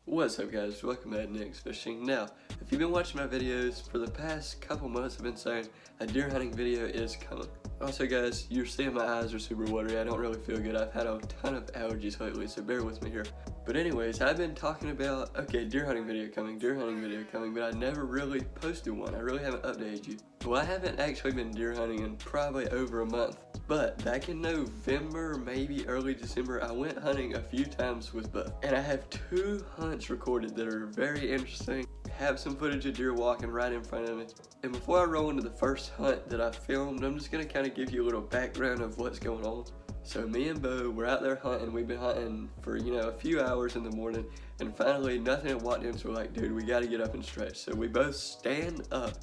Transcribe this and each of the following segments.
What's up guys, welcome back to Nick's Fishing. Now, if you've been watching my videos, for the past couple months I've been saying a deer hunting video is coming. Also guys, you're seeing my eyes are super watery, I don't really feel good. I've had a ton of allergies lately, so bear with me here. But anyways, I've been talking about, deer hunting video coming, but I never really posted one. I really haven't updated you. Well, I haven't actually been deer hunting in probably over a month. But back in November, maybe early December, I went hunting a few times with Buck. And I have 2 hunts recorded that are very interesting. Have some footage of deer walking right in front of me. And before I roll into the first hunt that I filmed, I'm just gonna kind of give you a little background of what's going on. So me and Bo, we're out there hunting. We've been hunting for, a few hours in the morning. And finally, nothing had walked in, so we're like, dude, we gotta get up and stretch. So we both stand up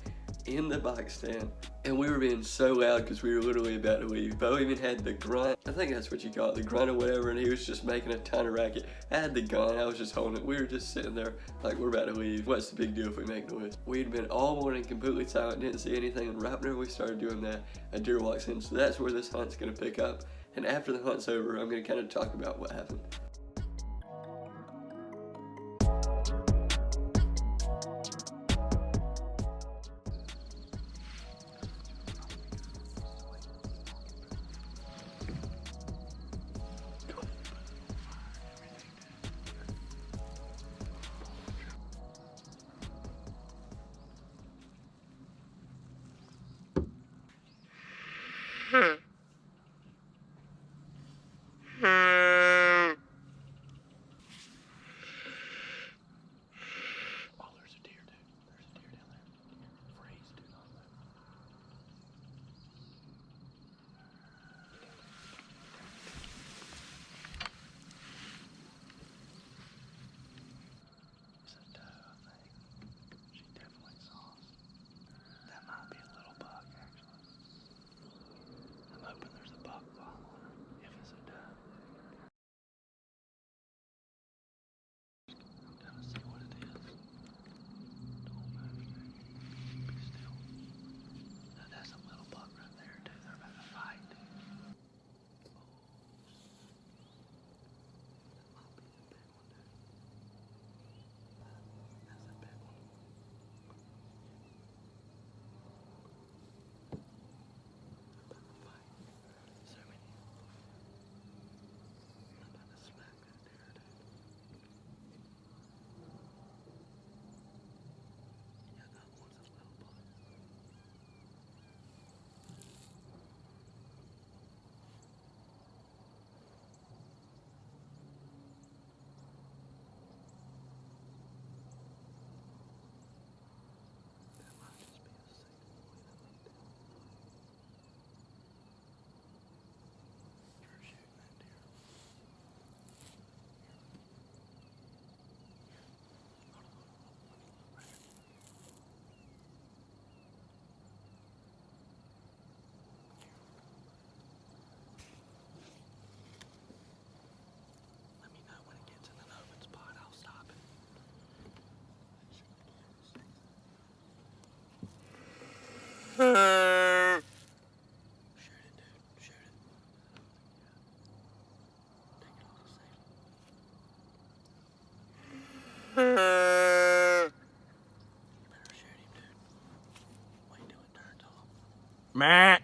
in the bike stand, and we were being so loud because we were literally about to leave. Bo even had the grunt, I think that's what you call it, the grunt or whatever, and he was just making a ton of racket. I had the gun, I was just holding it. We were just sitting there like we're about to leave. What's the big deal if we make noise? We'd been all morning completely silent, didn't see anything, and right whenever we started doing that, a deer walks in. So that's where this hunt's gonna pick up. And after the hunt's over, I'm gonna kind of talk about what happened. Meh.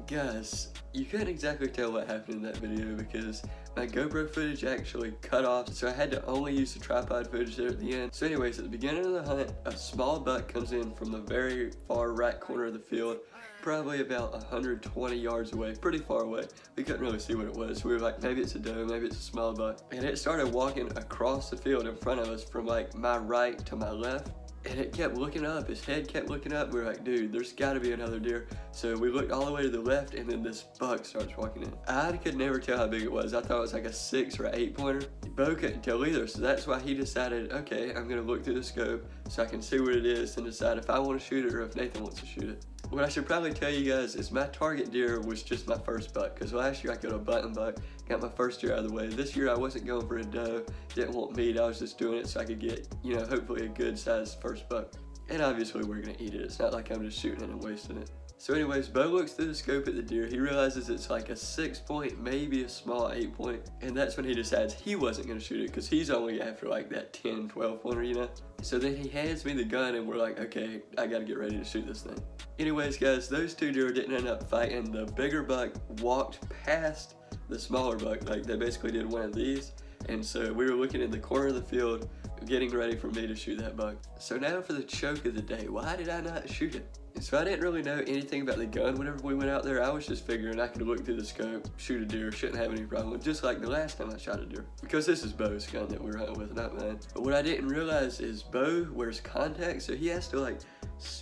Guys, you couldn't exactly tell what happened in that video because my GoPro footage actually cut off, so I had to only use the tripod footage there at the end. So anyways, at the beginning of the hunt, a small buck comes in from the very far right corner of the field, probably about 120 yards away, pretty far away. We couldn't really see what it was. We were like, maybe it's a doe, maybe it's a small buck. And it started walking across the field in front of us from like my right to my left. And it kept looking up, his head kept looking up. We were like, dude, there's gotta be another deer. So we looked all the way to the left, and then this buck starts walking in. I could never tell how big it was. I thought it was like a 6 or 8 pointer. Bo couldn't tell either, so that's why he decided, okay, I'm gonna look through the scope so I can see what it is and decide if I wanna shoot it or if Nathan wants to shoot it. What I should probably tell you guys is my target deer was just my first buck, because last year I killed a button buck, got my first deer out of the way. This year I wasn't going for a doe, didn't want meat, I was just doing it so I could get, you know, hopefully a good sized first buck. And obviously we're gonna eat it, it's not like I'm just shooting it and wasting it. So anyways, Bo looks through the scope at the deer, he realizes it's like a 6 point, maybe a small 8 point, and that's when he decides he wasn't gonna shoot it, because he's only after like that 10, 12 pointer, you know? So then he hands me the gun and we're like, okay, I gotta get ready to shoot this thing. Anyways guys, those two deer didn't end up fighting. The bigger buck walked past the smaller buck, like they basically did one of these, and so we were looking in the corner of the field, getting ready for me to shoot that buck. So now for the choke of the day, why did I not shoot it? So I didn't really know anything about the gun whenever we went out there. I was just figuring I could look through the scope, shoot a deer, shouldn't have any problem, just like the last time I shot a deer. Because this is Bo's gun that we're hunting with, not mine. But what I didn't realize is Bo wears contacts, so he has to like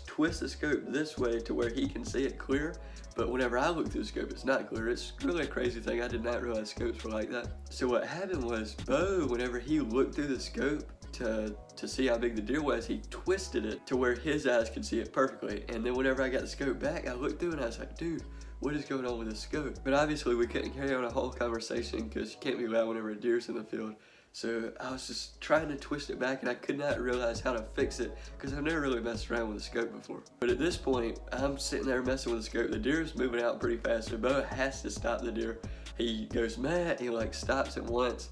twist the scope this way to where he can see it clear. But whenever I look through the scope, it's not clear. It's really a crazy thing. I did not realize scopes were like that. So what happened was Bo, whenever he looked through the scope to see how big the deer was, he twisted it to where his eyes could see it perfectly. And then whenever I got the scope back, I looked through and I was like, dude, what is going on with the scope? But obviously we couldn't carry on a whole conversation because you can't be loud whenever a deer's in the field. So I was just trying to twist it back and I could not realize how to fix it because I've never really messed around with a scope before. But at this point, I'm sitting there messing with the scope. The deer is moving out pretty fast, so Bo has to stop the deer. He goes mad, he like stops at once,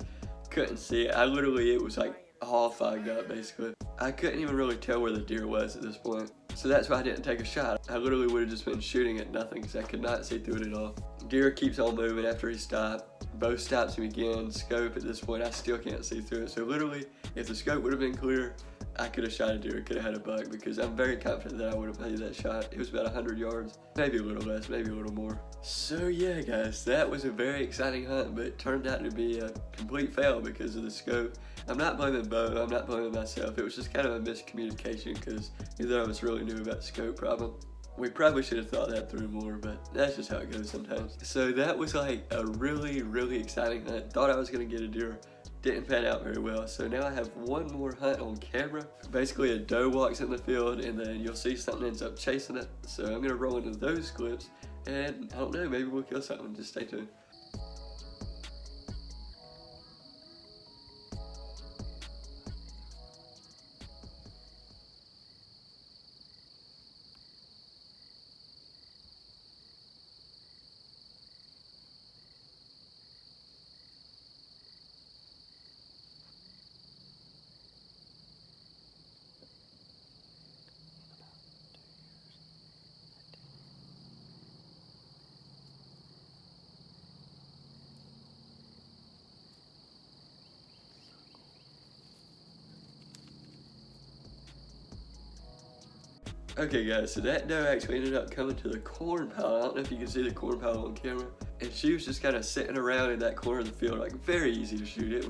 couldn't see it. It was like all fogged up basically. I couldn't even really tell where the deer was at this point. So that's why I didn't take a shot. I literally would have just been shooting at nothing because I could not see through it at all. Deer keeps on moving after he stopped. Bo stops him again. Scope at this point, I still can't see through it. So literally, if the scope would have been clear, I could have shot a deer, could have had a buck, because I'm very confident that I would have made that shot. It was about 100 yards, maybe a little less, maybe a little more. So yeah guys, that was a very exciting hunt, but it turned out to be a complete fail because of the scope. I'm not blaming Bo, I'm not blaming myself. It was just kind of a miscommunication because neither of us really knew about the scope problem. We probably should have thought that through more, but that's just how it goes sometimes. So that was like a really, really exciting hunt. Thought I was gonna get a deer. Didn't pan out very well. So now I have one more hunt on camera. Basically a doe walks in the field and then you'll see something ends up chasing it. So I'm gonna roll into those clips and I don't know, maybe we'll kill something. Just stay tuned. Okay guys, so that doe actually ended up coming to the corn pile. I don't know if you can see the corn pile on camera. And she was just kind of sitting around in that corner of the field, like very easy to shoot.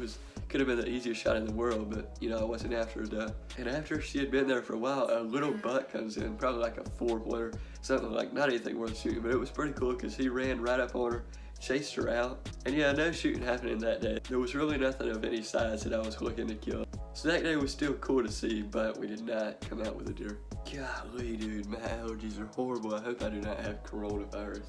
Could have been the easiest shot in the world, but you know, I wasn't after a doe. And after she had been there for a while, a little buck comes in, probably like a 4-pointer, something like, not anything worth shooting, but it was pretty cool because he ran right up on her, chased her out. And yeah, no shooting happening that day. There was really nothing of any size that I was looking to kill. So that day was still cool to see, but we did not come out with a deer. Golly, dude, my allergies are horrible. I hope I do not have coronavirus.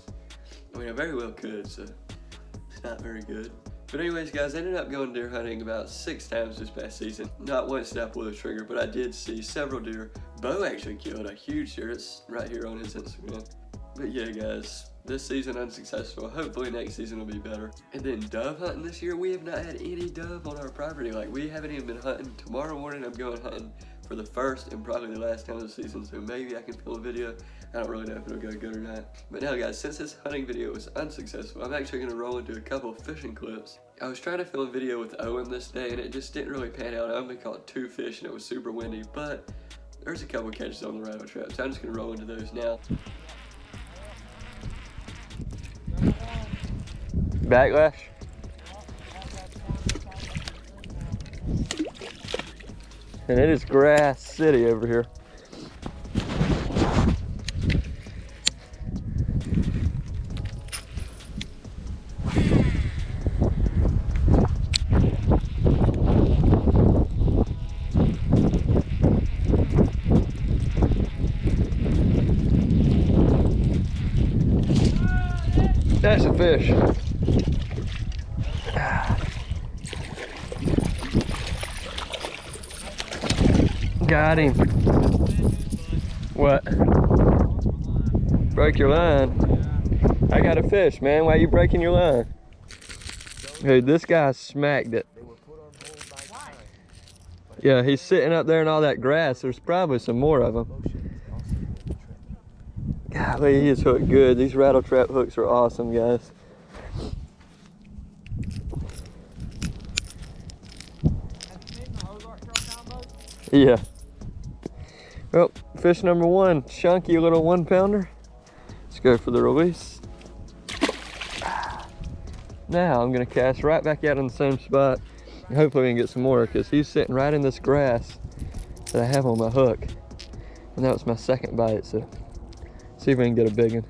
I mean, I very well could, so it's not very good. But anyways, guys, I ended up going deer hunting about 6 times this past season. Not once did I pull the trigger, but I did see several deer. Bo actually killed a huge deer. It's right here on his Instagram. But yeah, guys, this season unsuccessful. Hopefully next season will be better. And then dove hunting this year, we have not had any dove on our property. Like, we haven't even been hunting. Tomorrow morning, I'm going hunting for the first and probably the last time of the season, so maybe I can film a video. I don't really know if it'll go good or not. But now guys, since this hunting video was unsuccessful, I'm actually gonna roll into a couple fishing clips. I was trying to film a video with Owen this day and it just didn't really pan out. I only caught 2 fish and it was super windy, but there's a couple catches on the rattle trap, so I'm just gonna roll into those now. Backlash. And it is Grass City over here. fish. Got him. What? Break your line? I got a fish, man. Why are you breaking your line? Dude, this guy smacked it. Yeah, he's sitting up there in all that grass. There's probably some more of them. Golly, he is hooked good. These rattle trap hooks are awesome, guys. Yeah. Well, fish number one, chunky little 1 pounder. Let's go for the release. Now I'm gonna cast right back out in the same spot. And hopefully we can get some more because he's sitting right in this grass that I have on my hook. And that was my second bite, so see if we can get a big one.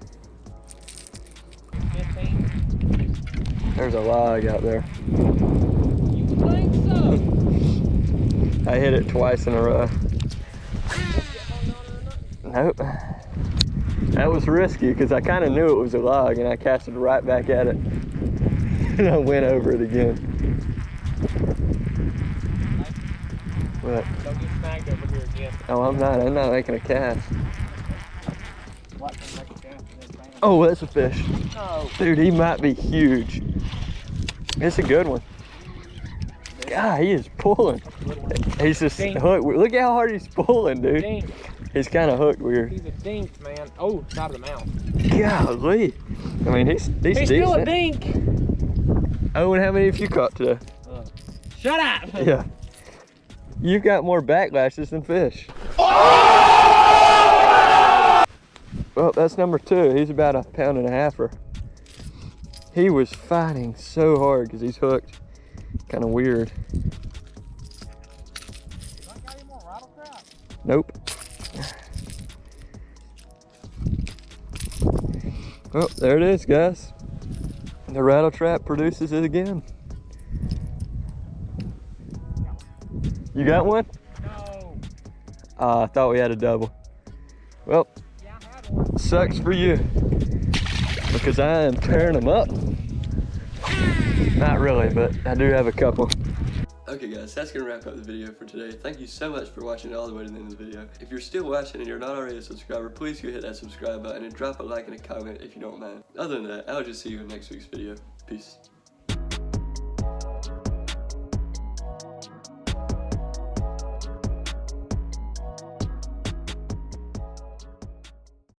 15. There's a log out there. You think so? I hit it twice in a row. Nope. That was risky because I kind of knew it was a log and I casted right back at it. And I went over it again. What? Don't get snagged over here again. Oh, I'm not making a cast. Oh, that's a fish. No. Dude, he might be huge. It's a good one. God, he is pulling. He's just hooked. Look how hard he's pulling, dude. Dink. He's kind of hooked weird. He's a dink, man. Oh, side of the mouth. Golly. I mean, he's decent. Still a dink. Oh, and how many have you caught today? Shut up. Yeah. You've got more backlashes than fish. Well, that's number two. He's about 1.5 pounder. He was fighting so hard because he's hooked. Kind of weird. Got any more rattle trap? Nope. Well, there it is, guys. The rattle trap produces it again. You got one? No. I thought we had a double. Well, Yeah, I had one. sucks for you because I am tearing them up. Not really, but I do have a couple. Okay guys, that's gonna wrap up the video for today. Thank you so much for watching all the way to the end of the video. If you're still watching and you're not already a subscriber, please go hit that subscribe button and drop a like and a comment if you don't mind. Other than that, I'll just see you in next week's video. Peace.